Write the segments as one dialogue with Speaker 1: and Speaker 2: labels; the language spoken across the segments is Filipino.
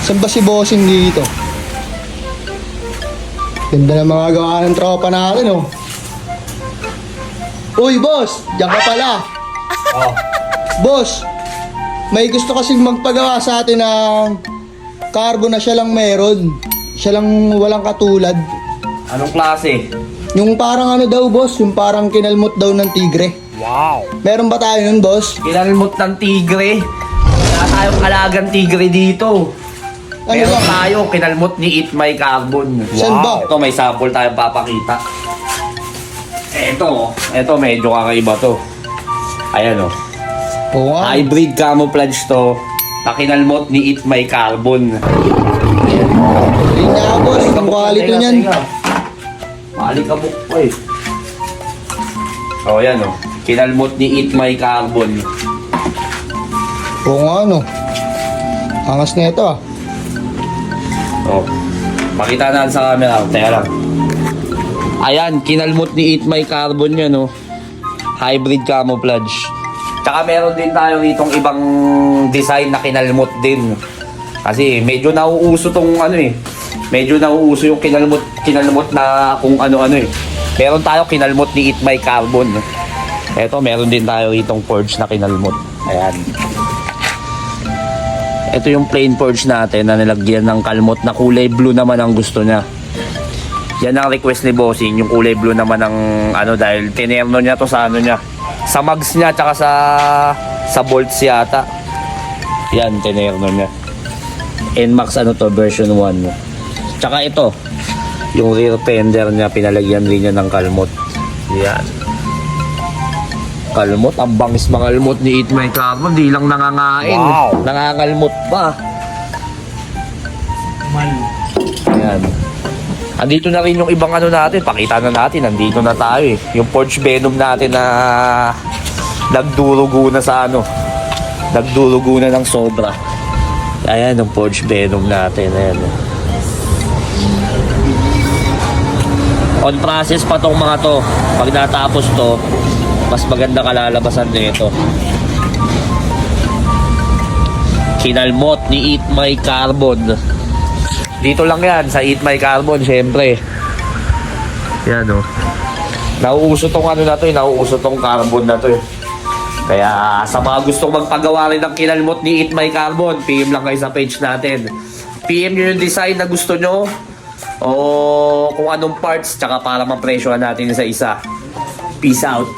Speaker 1: Saan ba si bossing dito? Ganda ng mga gawa ng tropa natin, oh. Uy, boss! Diyan ka pala.
Speaker 2: Oh,
Speaker 1: Boss, may gusto kasing magpagawa sa atin ng carbon na siya lang meron. Siya lang walang katulad.
Speaker 2: anong klase?
Speaker 1: Yung parang ano daw, boss? Yung parang kinalmot daw ng tigre.
Speaker 2: Wow!
Speaker 1: Meron ba tayo nun, boss?
Speaker 2: Kinalmot ng tigre. Wala tayong alagang tigre dito.
Speaker 1: Ano
Speaker 2: Meron
Speaker 1: ba?
Speaker 2: tayo, kinalmot ni Eat My Carbon.
Speaker 1: Saan ba?
Speaker 2: Ito, may sample tayong papakita. Ito medyo kakaiba to. Ayan o.
Speaker 1: Oo nga.
Speaker 2: Hybrid camouflage to. Na kinalmot ni Eat My Carbon.
Speaker 1: Hindi nga, boss. Ang quality niyan.
Speaker 2: Malikabok po eh. O, yan o. Kinalmot ni Eat My Carbon.
Speaker 1: Oo nga, no. Angas na ito, ah.
Speaker 2: O. Pakita natin sa camera. Teka lang. Ayan, kinalmot ni Eat My Carbon yan o. Hybrid camouflage. Tsaka meron din tayo itong ibang design na kinalmot din. Kasi medyo nauuso tong ano eh. Medyo nauuso yung kinalmot na kung ano-ano eh. Meron tayo kinalmot ni Eat My Carbon. Eto, meron din tayo itong forge na kinalmot. Ayan. Ito yung plain forge natin na nilagyan ng kalmot na kulay blue naman ang gusto niya. Yan ang request ni Bossing, yung kulay blue naman ng ano dahil tinerno niya to sa ano niya. Sa mags niya tsaka sa bolts yata. Yan, tinerno niya. NMAX ano to, version 1. Tsaka ito, yung rear fender niya, pinalagyan din niya ng kalmot. Yan. Kalmot, ang bangis mga kalmot ni Eat My Carbon, di lang nangangain.
Speaker 1: Wow.
Speaker 2: Nangangalmot pa. Ayan. Andito na rin yung ibang ano natin, pakita na natin, andito na tayo eh. Yung Forge Venom natin na nagdurugo na sa ano. Nagdurugo na ng sobra. Ayan, yung Forge Venom natin. Ayan. On process pa tong mga to. Pag natapos to, mas maganda kalalabasan nito. Kinalmot ni Eat My Carbon. Dito lang yan, sa Eat My Carbon, syempre. Yan o. Nauuso tong ano na to eh, nauuso tong carbon na to eh. Kaya sa mga gustong magpagawa rin ng kinalmot ni Eat My Carbon, PM lang kayo sa page natin. PM nyo yung design na gusto nyo, o kung anong parts, tsaka para mapresyohan natin sa isa. Peace out.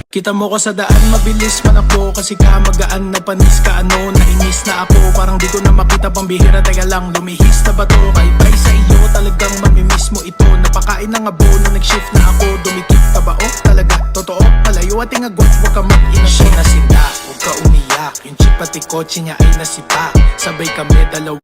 Speaker 3: Kita mo ko sa daan, mabilis man ako kasi ka magaan na panis ka ano, nainis na ako. Parang di ko na makita pambihira, teka lang, lumihis na ba to? Kay bye sa iyo, talagang mamimiss mo ito. Napakain ng abono, nag-shift na ako, dumikit ka ba? Oh, talaga, totoo, malayo ating agwat, huwag ka mag-ina. Siya nasita, huwag ka umiyak, yung chip pati kotse niya ay nasipa. Sabay kami dalawa.